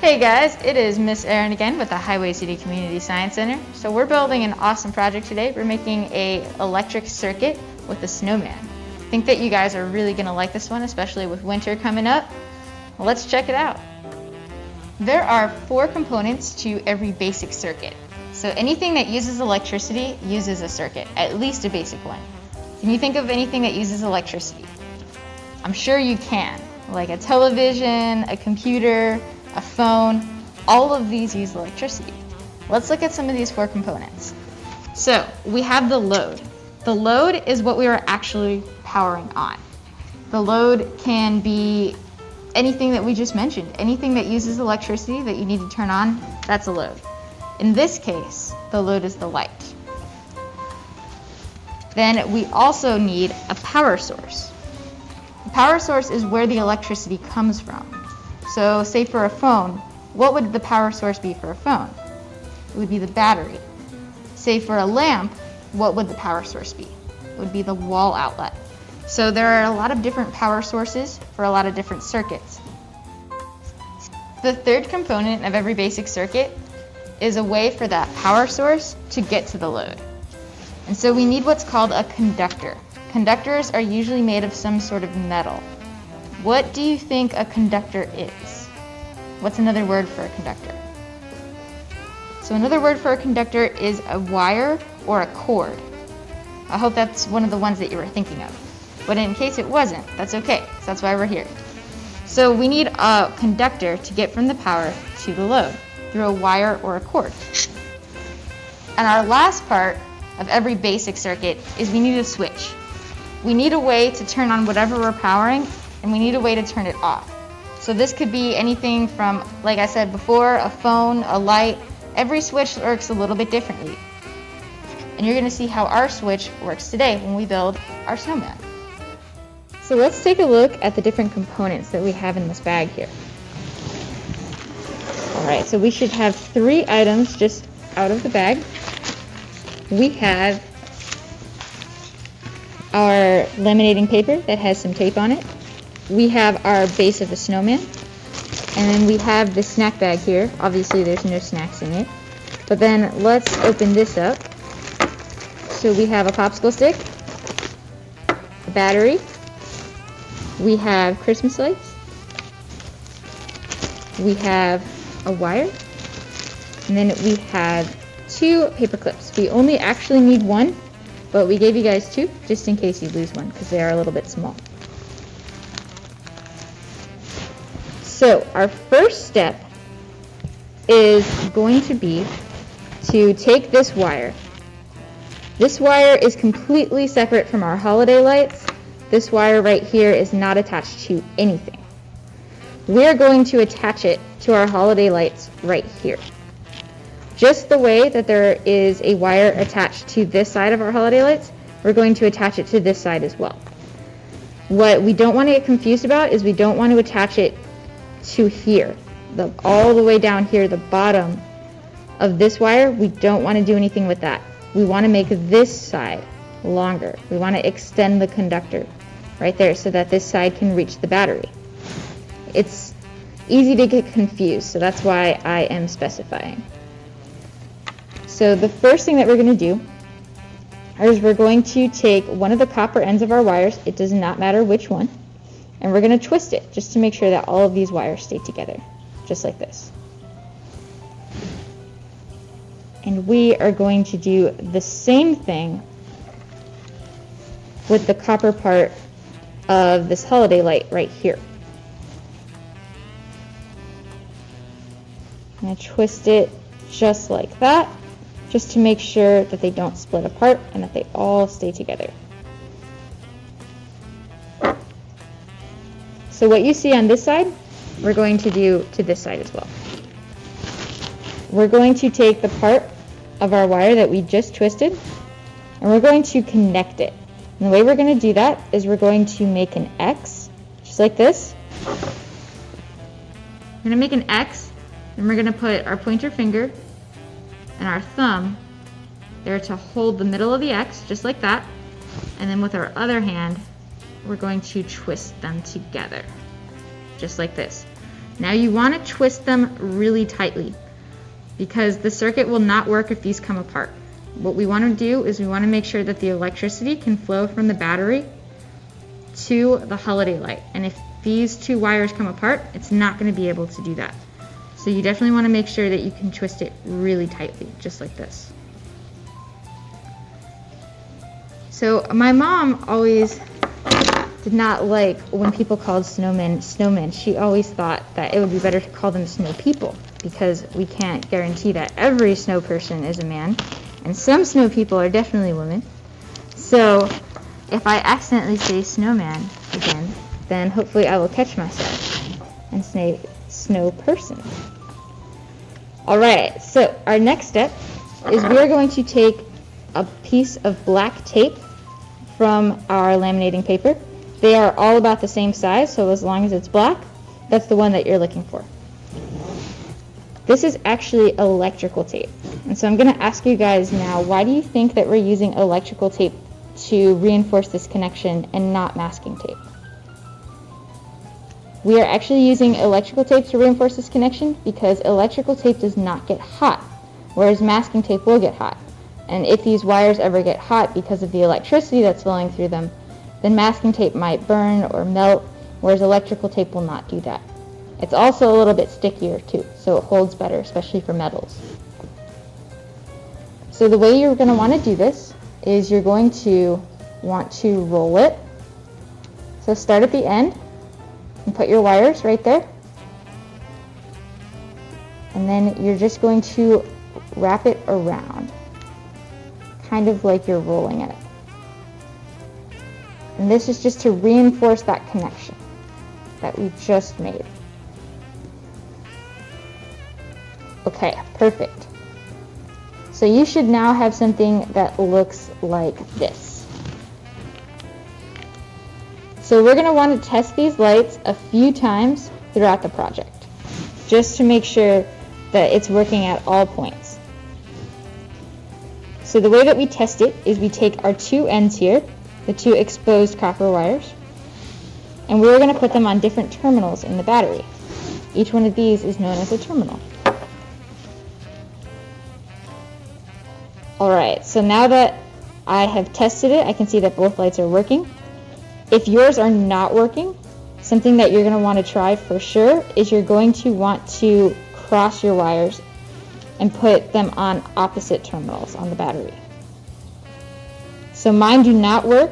Hey guys, it is Miss Erin again with the Highway City Community Science Center. So we're building an awesome project today. We're making a electric circuit with a snowman. I think that you guys are really going to like this one, especially with winter coming up. Well, let's check it out. There are 4 components to every basic circuit. So anything that uses electricity uses a circuit, at least a basic one. Can you think of anything that uses electricity? I'm sure you can, like a television, a computer, a phone. All of these use electricity. Let's look at some of these 4 components. So we have the load. The load is what we are actually powering on. The load can be anything that we just mentioned. Anything that uses electricity that you need to turn on, that's a load. In this case, the load is the light. Then we also need a power source. The power source is where the electricity comes from. So say for a phone, what would the power source be for a phone? It would be the battery. Say for a lamp, what would the power source be? It would be the wall outlet. So there are a lot of different power sources for a lot of different circuits. The third component of every basic circuit is a way for that power source to get to the load. And so we need what's called a conductor. Conductors are usually made of some sort of metal. What do you think a conductor is? What's another word for a conductor? So another word for a conductor is a wire or a cord. I hope that's one of the ones that you were thinking of. But in case it wasn't, that's okay, because that's why we're here. So we need a conductor to get from the power to the load through a wire or a cord. And our last part of every basic circuit is we need a switch. We need a way to turn on whatever we're powering, and we need a way to turn it off. So this could be anything from, like I said before, a phone, a light. Every switch works a little bit differently. And you're going to see how our switch works today when we build our snowman. So let's take a look at the different components that we have in this bag here. Alright, so we should have 3 items just out of the bag. We have our laminating paper that has some tape on it. We have our base of the snowman, and then we have the snack bag here. Obviously there's no snacks in it, but then let's open this up. So we have a popsicle stick, a battery, we have Christmas lights, we have a wire, and then we have 2 paper clips. We only actually need 1, but we gave you guys 2 just in case you lose one because they are a little bit small. So our first step is going to be to take this wire. This wire is completely separate from our holiday lights. This wire right here is not attached to anything. We're going to attach it to our holiday lights right here. Just the way that there is a wire attached to this side of our holiday lights, we're going to attach it to this side as well. What we don't want to get confused about is we don't want to attach it to here, all the way down here, the bottom of this wire. We don't want to do anything with that. We want to make this side longer. We want to extend the conductor right there so that this side can reach the battery. It's easy to get confused, so that's why I am specifying. So the first thing that we're going to do is we're going to take one of the copper ends of our wires, it does not matter which one, and we're going to twist it just to make sure that all of these wires stay together, just like this. And we are going to do the same thing with the copper part of this holiday light right here. I'm going to twist it just like that, just to make sure that they don't split apart and that they all stay together. So what you see on this side, we're going to do to this side as well. We're going to take the part of our wire that we just twisted, and we're going to connect it. And the way we're going to do that is we're going to make an X, just like this. We're going to make an X, and we're going to put our pointer finger and our thumb there to hold the middle of the X, just like that. And then with our other hand, we're going to twist them together, just like this. Now you want to twist them really tightly because the circuit will not work if these come apart. What we want to do is we want to make sure that the electricity can flow from the battery to the holiday light. And if these two wires come apart, it's not going to be able to do that. So you definitely want to make sure that you can twist it really tightly, just like this. So my mom always did not like when people called snowmen. She always thought that it would be better to call them snow people because we can't guarantee that every snow person is a man, and some snow people are definitely women. So if I accidentally say snowman again, then hopefully I will catch myself and say snow person. Alright, so our next step is we are going to take a piece of black tape from our laminating paper. They are all about the same size, so as long as it's black, that's the one that you're looking for. This is actually electrical tape. And so I'm going to ask you guys now, why do you think that we're using electrical tape to reinforce this connection and not masking tape? We are actually using electrical tape to reinforce this connection because electrical tape does not get hot, whereas masking tape will get hot. And if these wires ever get hot because of the electricity that's flowing through them, then masking tape might burn or melt, whereas electrical tape will not do that. It's also a little bit stickier too, so it holds better, especially for metals. So the way you're going to want to do this is you're going to want to roll it. So start at the end and put your wires right there. And then you're just going to wrap it around, kind of like you're rolling it. And this is just to reinforce that connection that we just made. Okay, perfect. So you should now have something that looks like this. So we're going to want to test these lights a few times throughout the project, just to make sure that it's working at all points. So the way that we test it is we take our two ends here, the two exposed copper wires, and we're going to put them on different terminals in the battery. Each one of these is known as a terminal. Alright, so now that I have tested it, I can see that both lights are working. If yours are not working, something that you're going to want to try for sure is you're going to want to cross your wires and put them on opposite terminals on the battery. So mine do not work.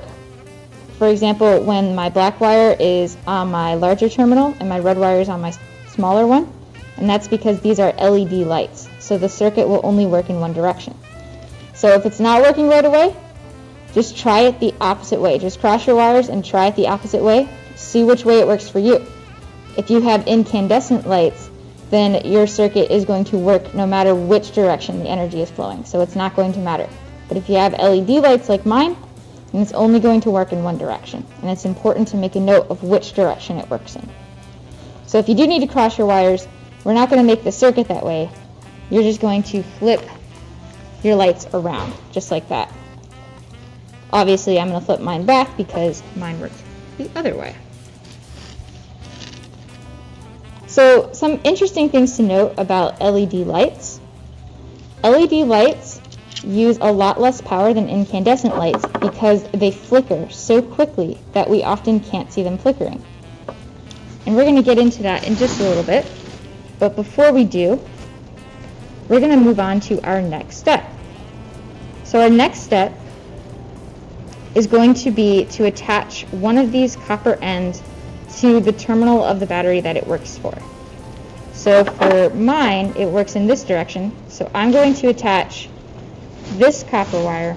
For example, when my black wire is on my larger terminal and my red wire is on my smaller one, and that's because these are LED lights, so the circuit will only work in one direction. So if it's not working right away, just try it the opposite way. Just cross your wires and try it the opposite way. See which way it works for you. If you have incandescent lights, then your circuit is going to work no matter which direction the energy is flowing, so it's not going to matter. But if you have LED lights like mine, then it's only going to work in one direction, and it's important to make a note of which direction it works in. So if you do need to cross your wires, we're not going to make the circuit that way. You're just going to flip your lights around, just like that. Obviously, I'm going to flip mine back because mine works the other way. So some interesting things to note about LED lights. LED lights use a lot less power than incandescent lights because they flicker so quickly that we often can't see them flickering. And we're going to get into that in just a little bit. But before we do, we're going to move on to our next step. So our next step is going to be to attach one of these copper ends to the terminal of the battery that it works for. So for mine, it works in this direction. So I'm going to attach this copper wire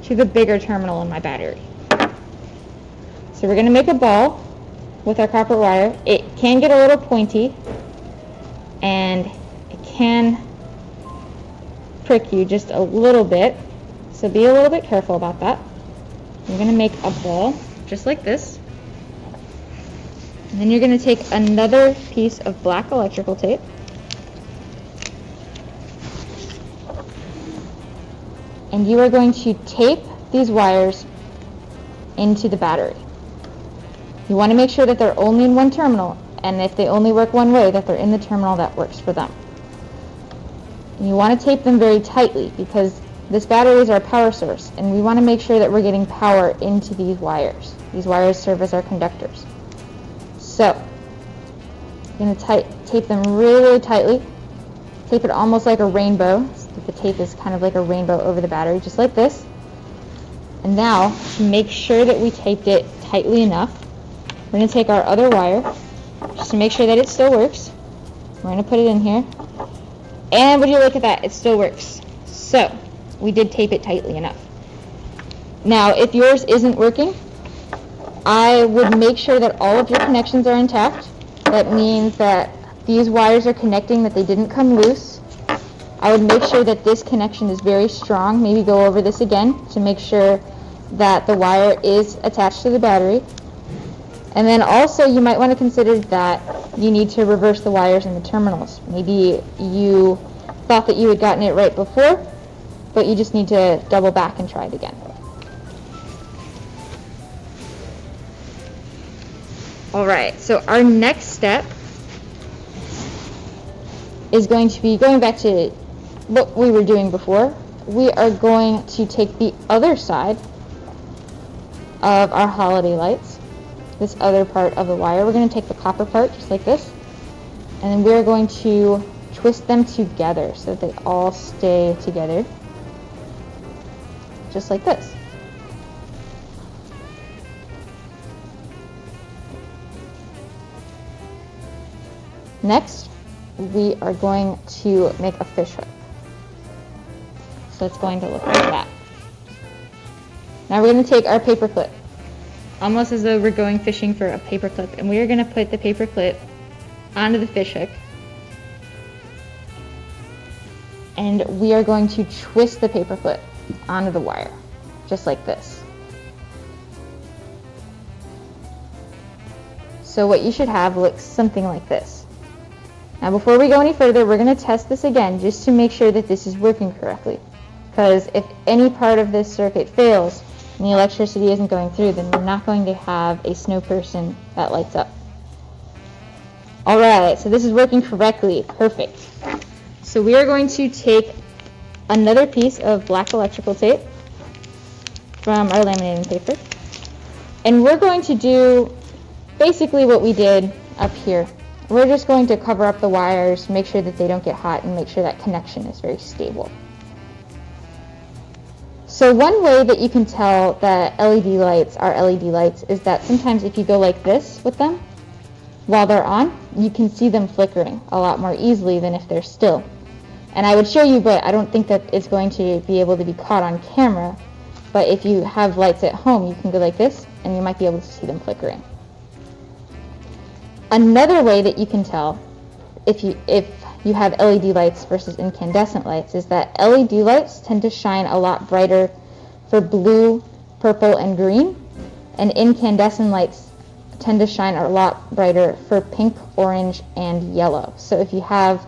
to the bigger terminal in my battery. So we're going to make a ball with our copper wire. It can get a little pointy and it can prick you just a little bit, so be a little bit careful about that. You're going to make a ball just like this, and then you're going to take another piece of black electrical tape and you are going to tape these wires into the battery. You want to make sure that they're only in one terminal, and if they only work one way, that they're in the terminal that works for them. And you want to tape them very tightly because this battery is our power source, and we want to make sure that we're getting power into these wires. These wires serve as our conductors. So, you're going to tape them really, really tightly. Tape it almost like a rainbow. So the tape is kind of like a rainbow over the battery, just like this. And now, to make sure that we taped it tightly enough, we're going to take our other wire, just to make sure that it still works. We're going to put it in here. And would you look at that? It still works. So, we did tape it tightly enough. Now, if yours isn't working, I would make sure that all of your connections are intact. That means that these wires are connecting, that they didn't come loose. I would make sure that this connection is very strong. Maybe go over this again to make sure that the wire is attached to the battery. And then also you might want to consider that you need to reverse the wires in the terminals. Maybe you thought that you had gotten it right before, but you just need to double back and try it again. Alright, so our next step is going to be going back to what we were doing before. We are going to take the other side of our holiday lights, this other part of the wire. We're going to take the copper part, just like this, and then we're going to twist them together so that they all stay together. Just like this. Next, we are going to make a fish hook. So it's going to look like that. Now we're going to take our paper clip, almost as though we're going fishing for a paper clip, and we are going to put the paper clip onto the fish hook. And we are going to twist the paper clip onto the wire, just like this. So what you should have looks something like this. Now before we go any further, we're going to test this again just to make sure that this is working correctly. Because if any part of this circuit fails and the electricity isn't going through, then we're not going to have a snow person that lights up. Alright, so this is working correctly. Perfect. So we are going to take another piece of black electrical tape from our laminating paper, and we're going to do basically what we did up here. We're just going to cover up the wires, make sure that they don't get hot, and make sure that connection is very stable. So one way that you can tell that LED lights are LED lights is that sometimes if you go like this with them, while they're on, you can see them flickering a lot more easily than if they're still. And I would show you, but I don't think that it's going to be able to be caught on camera. But if you have lights at home, you can go like this, and you might be able to see them flickering. Another way that you can tell if you have LED lights versus incandescent lights is that LED lights tend to shine a lot brighter for blue, purple, and green, and incandescent lights tend to shine a lot brighter for pink, orange, and yellow. So if you have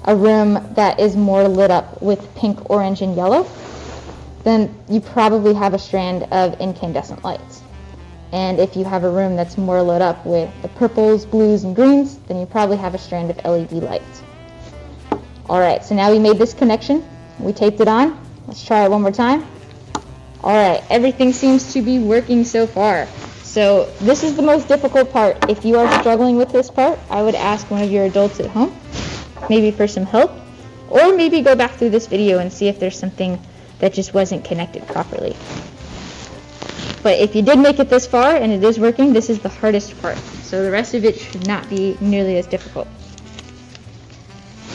a room that is more lit up with pink, orange, and yellow, then you probably have a strand of incandescent lights. And if you have a room that's more lit up with the purples, blues, and greens, then you probably have a strand of LED lights. Alright, so now we made this connection. We taped it on. Let's try it one more time. Alright, everything seems to be working so far. So this is the most difficult part. If you are struggling with this part, I would ask one of your adults at home, maybe for some help, or maybe go back through this video and see if there's something that just wasn't connected properly. But if you did make it this far and it is working, this is the hardest part. So the rest of it should not be nearly as difficult.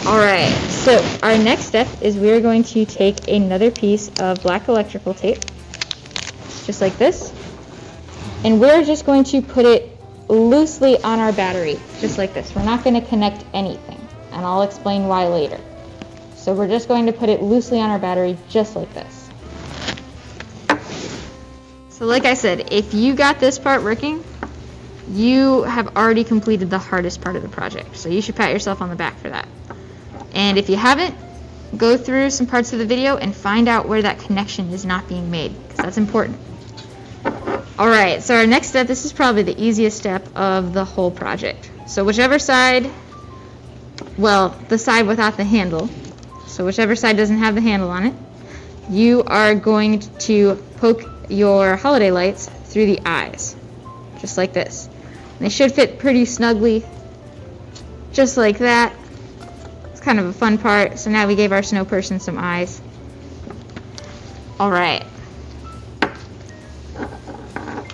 Alright, so our next step is we're going to take another piece of black electrical tape, just like this, and we're just going to put it loosely on our battery, just like this. We're not going to connect anything, and I'll explain why later. So we're just going to put it loosely on our battery, just like this. So like I said, if you got this part working, you have already completed the hardest part of the project. So you should pat yourself on the back for that. And if you haven't, go through some parts of the video and find out where that connection is not being made, because that's important. Alright, so our next step, this is probably the easiest step of the whole project. So whichever side, well, the side without the handle, so whichever side doesn't have the handle on it, you are going to poke your holiday lights through the eyes, just like this. And they should fit pretty snugly, just like that. It's kind of a fun part. So now we gave our snow person some eyes. All right.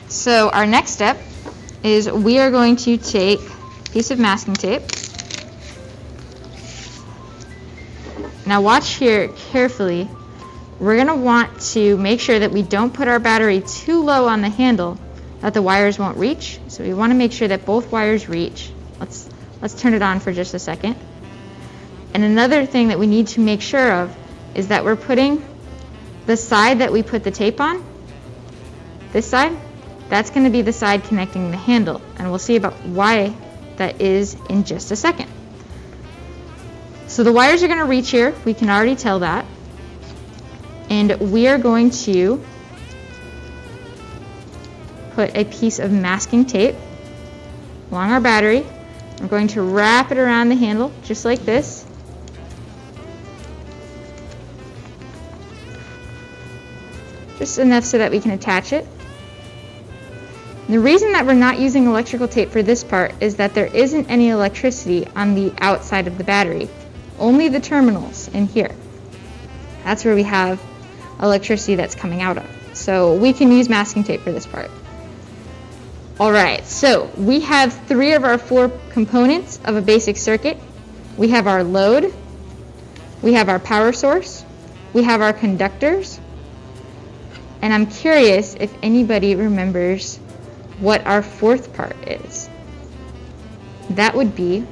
So our next step is we are going to take a piece of masking tape. Now watch here carefully. We're going to want to make sure that we don't put our battery too low on the handle that the wires won't reach. So we want to make sure that both wires reach. Let's turn it on for just a second. And another thing that we need to make sure of is that we're putting the side that we put the tape on, this side, that's going to be the side connecting the handle. And we'll see about why that is in just a second. So the wires are going to reach here. We can already tell that. And we are going to put a piece of masking tape along our battery. I'm going to wrap it around the handle just like this. Just enough so that we can attach it. The reason that we're not using electrical tape for this part is that there isn't any electricity on the outside of the battery. Only the terminals in here. That's where we have electricity that's coming out of. So we can use masking tape for this part. Alright, so we have 3 of our 4 components of a basic circuit. We have our load, we have our power source, we have our conductors, and I'm curious if anybody remembers what our 4th part is. That would be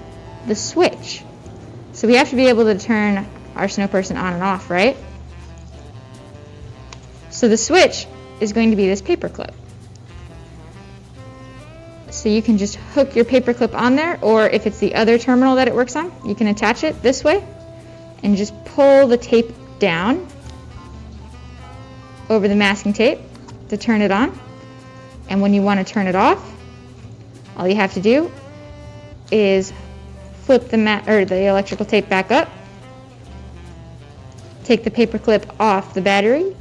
the switch. So we have to be able to turn our snow person on and off, right? So the switch is going to be this paper clip. So you can just hook your paper clip on there, or if it's the other terminal that it works on, you can attach it this way and just pull the tape down over the masking tape to turn it on. And when you want to turn it off, all you have to do is flip the electrical tape back up, take the paper clip off the battery,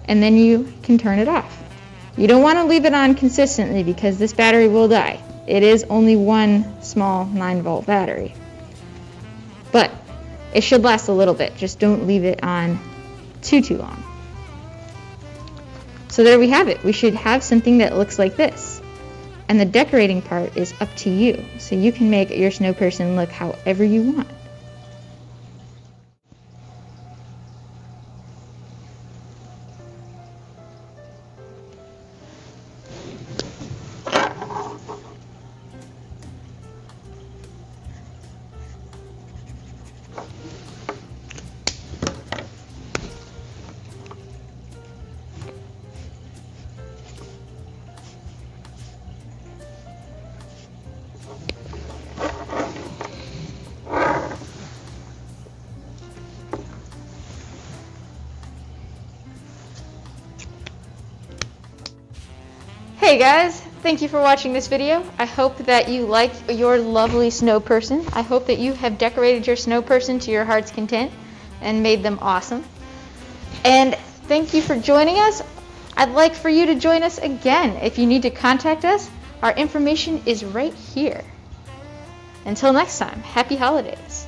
and then you can turn it off. You don't want to leave it on consistently because this battery will die. It is only one small 9-volt battery. But it should last a little bit. Just don't leave it on too long. So there we have it. We should have something that looks like this. And the decorating part is up to you. So you can make your snow person look however you want. Hey guys, thank you for watching this video. I hope that you like your lovely snow person. I hope that you have decorated your snow person to your heart's content and made them awesome. And thank you for joining us. I'd like for you to join us again. If you need to contact us, our information is right here. Until next time, happy holidays.